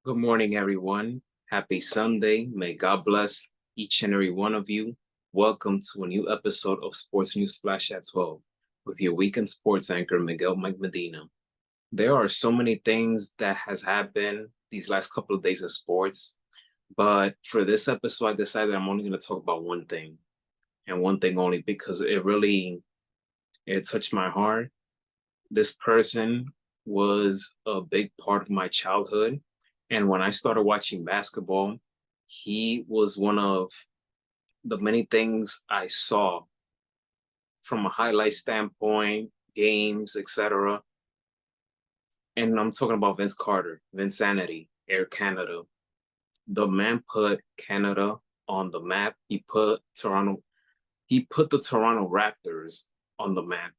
Good morning, everyone. Happy Sunday. May God bless each and every one of you. Welcome to a new episode of Sports News Flash at 12 with your weekend sports anchor, Miguel Mike Medina. There are so many things that has happened these last couple of days of sports, but for this episode, I decided I'm only going to talk about one thing and one thing only because it touched my heart. This person was a big part of my childhood. And when I started watching basketball, he was one of the many things I saw from a highlight standpoint, games, etc. And I'm talking about Vince Carter, Vinsanity, Air Canada. The man put Canada on the map. He put the Toronto Raptors on the map.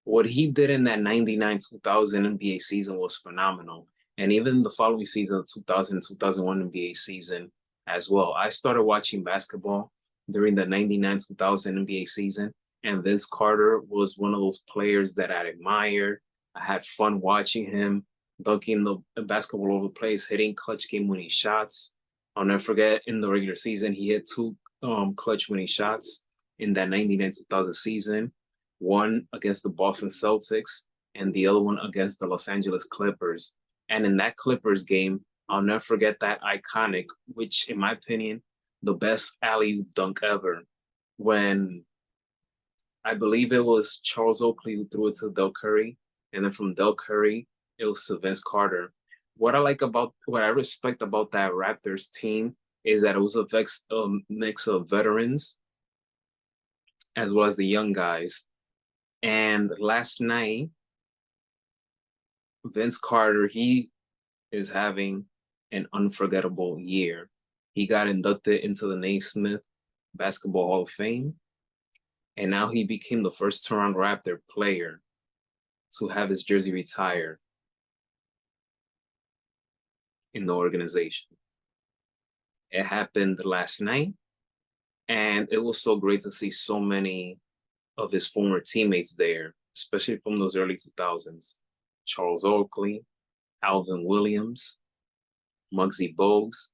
What he did in that 99-2000 NBA season was phenomenal. And even the following season, 2000-2001 NBA season as well. I started watching basketball during the 99-2000 NBA season, and Vince Carter was one of those players that I admired. I had fun watching him, dunking the basketball all over the place, hitting clutch game-winning shots. I'll never forget in the regular season, he hit two clutch winning shots in that 99-2000 season, one against the Boston Celtics and the other one against the Los Angeles Clippers. And in that Clippers game, I'll never forget that iconic, which in my opinion, the best alley dunk ever, when I believe it was Charles Oakley who threw it to Del Curry, and then from Del Curry, it was to Vince Carter. What I respect about that Raptors team is that it was a mix of veterans as well as the young guys. And last night, Vince Carter, he is having an unforgettable year. He got inducted into the Naismith Basketball Hall of Fame, and now he became the first Toronto Raptor player to have his jersey retired in the organization. It happened last night, and it was so great to see so many of his former teammates there, especially from those early 2000s. Charles Oakley, Alvin Williams, Muggsy Bogues,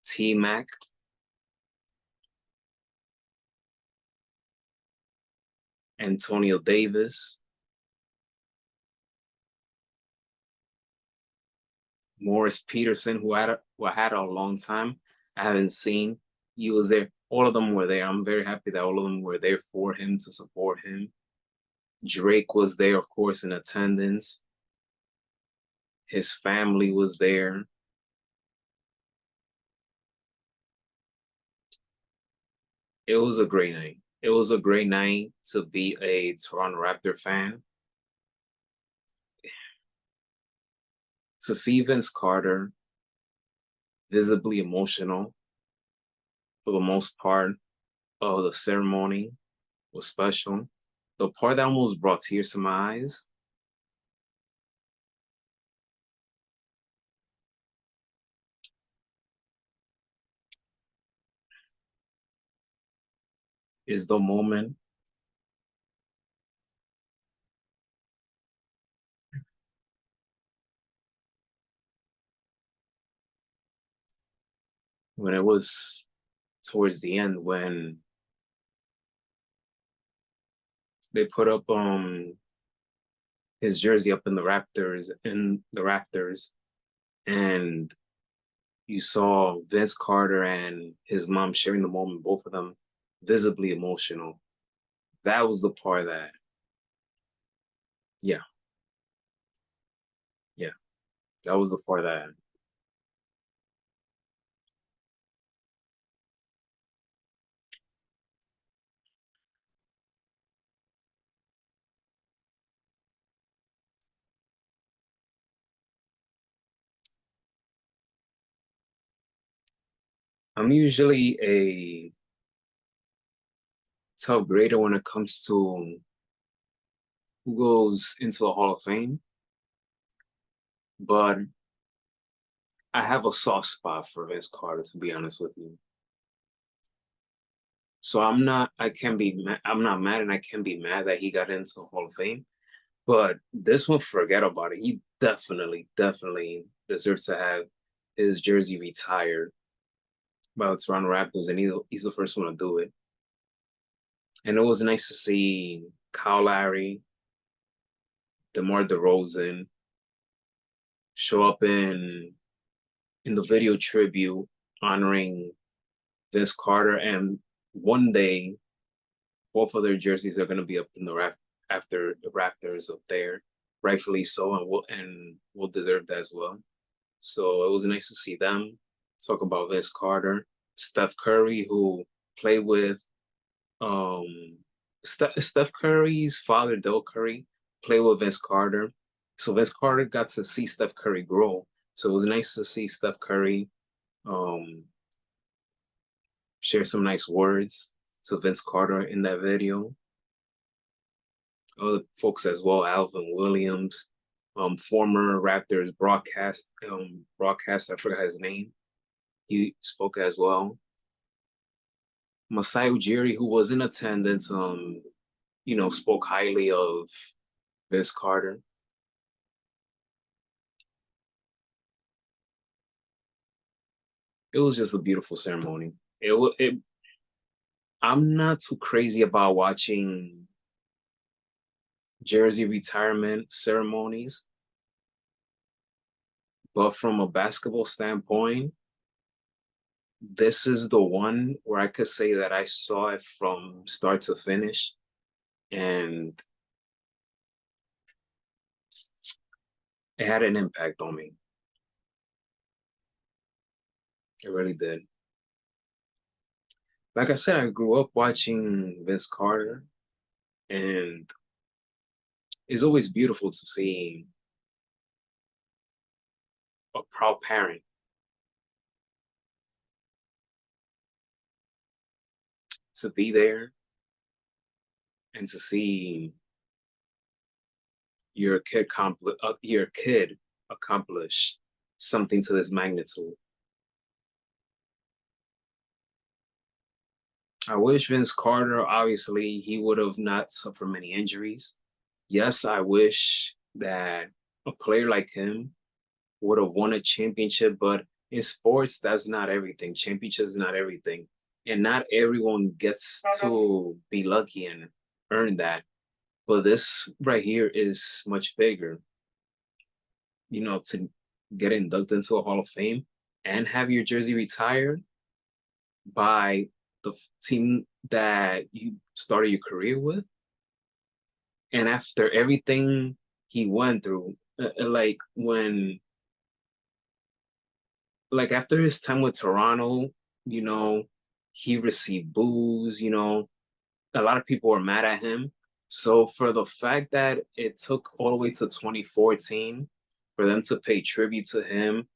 T-Mac, Antonio Davis, Morris Peterson, who I had a long time I haven't seen. He was there. All of them were there. I'm very happy that all of them were there for him to support him. Drake was there, of course, in attendance. His family was there. It was a great night. It was a great night to be a Toronto Raptor fan. To see Vince Carter visibly emotional for the most part of the ceremony was special. The part that almost brought tears to my eyes is the moment when it was towards the end when they put up his jersey up in the rafters, and you saw Vince Carter and his mom sharing the moment, both of them visibly emotional. That was the part that, yeah, yeah, that was the part that I'm usually a tough grader when it comes to who goes into the Hall of Fame, but I have a soft spot for Vince Carter, to be honest with you. So I'm not mad and I can be mad that he got into the Hall of Fame. But this one, forget about it. He definitely deserves to have his jersey retired by the Toronto Raptors, and he's the first one to do it. And it was nice to see Kyle Lowry, DeMar DeRozan show up in the video tribute honoring Vince Carter, and one day both of their jerseys are going to be up in the after the Raptors up there, rightfully so, and will deserve that as well. So it was nice to see them talk about Vince Carter, Steph Curry, who played with Steph Curry's father, Del Curry, played with Vince Carter. So Vince Carter got to see Steph Curry grow. So it was nice to see Steph Curry um, share some nice words to Vince Carter in that video. Other folks as well, Alvin Williams, former Raptors broadcaster, I forgot his name. He spoke as well. Masai Ujiri, who was in attendance, spoke highly of Vince Carter. It was just a beautiful ceremony. I'm not too crazy about watching jersey retirement ceremonies, but from a basketball standpoint, this is the one where I could say that I saw it from start to finish, and it had an impact on me. It really did. Like I said, I grew up watching Vince Carter, and it's always beautiful to see a proud parent to be there and to see your kid accomplish something to this magnitude. I wish Vince Carter, obviously, he would have not suffered many injuries. Yes, I wish that a player like him would have won a championship, but in sports, that's not everything. Championships not everything. And not everyone gets to be lucky and earn that. But this right here is much bigger. To get inducted into a Hall of Fame and have your jersey retired by the team that you started your career with. And after everything he went through, like after his time with Toronto, you know, he received boos, a lot of people were mad at him. So for the fact that it took all the way to 2014 for them to pay tribute to him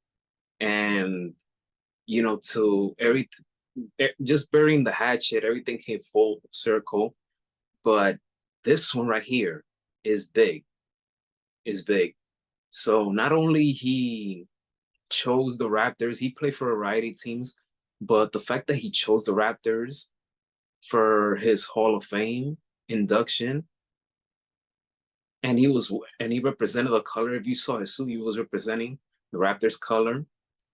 and, to everything, just burying the hatchet, everything came full circle. But this one right here is big, is big. So not only he chose the Raptors, he played for a variety of teams, but the fact that he chose the Raptors for his Hall of Fame induction, and he represented the color. If you saw his suit, he was representing the Raptors color.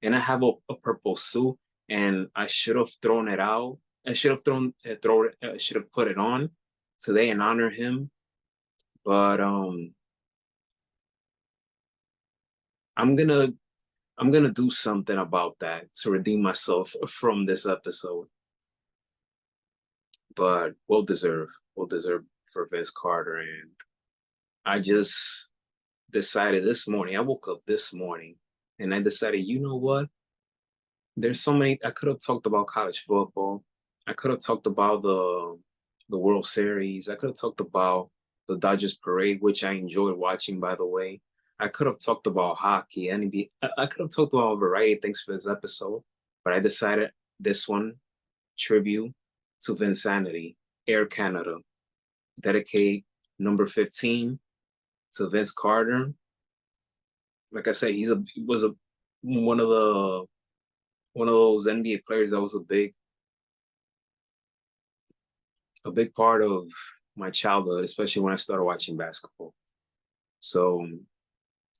And I have a purple suit, and I should have thrown it out. I should have should have put it on today and honor him. But I'm gonna I'm gonna do something about that to redeem myself from this episode. But we'll deserve for Vince Carter. And I just decided this morning, I woke up this morning and I decided, you know what? There's so many, I could have talked about college football. I could have talked about the World Series. I could have talked about the Dodgers parade, which I enjoyed watching, by the way. I could have talked about hockey, NBA. I could have talked about a variety of things for this episode, but I decided this one, tribute to Vinsanity, Air Canada, dedicate number 15 to Vince Carter. Like I said, he was one of those NBA players that was a big part of my childhood, especially when I started watching basketball. So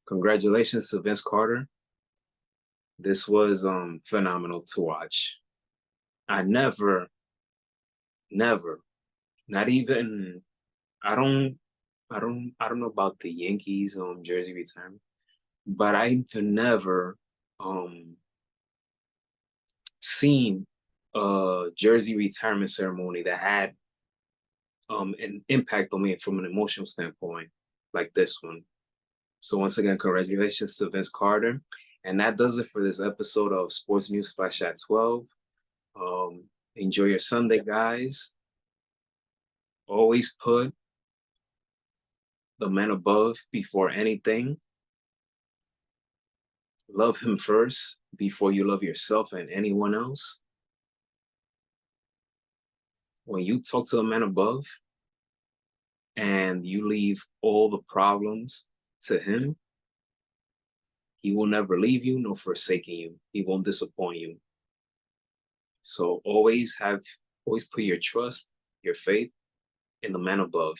congratulations to Vince Carter. This was phenomenal to watch. I never, not even I don't know about the Yankees jersey retirement, but I've never seen a jersey retirement ceremony that had an impact on me from an emotional standpoint like this one. So once again, congratulations to Vince Carter. And that does it for this episode of Sports News Flash at 12. Enjoy your Sunday, guys. Always put the man above before anything. Love him first before you love yourself and anyone else. When you talk to the man above and you leave all the problems to him, he will never leave you nor forsaken you. He won't disappoint you. So always put your trust, your faith in the man above.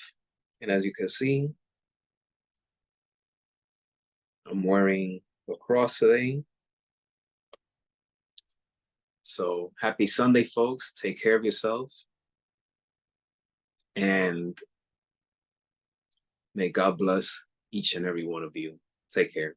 And as you can see, I'm wearing the cross today. So happy Sunday, folks. Take care of yourself. And may God bless each and every one of you. Take care.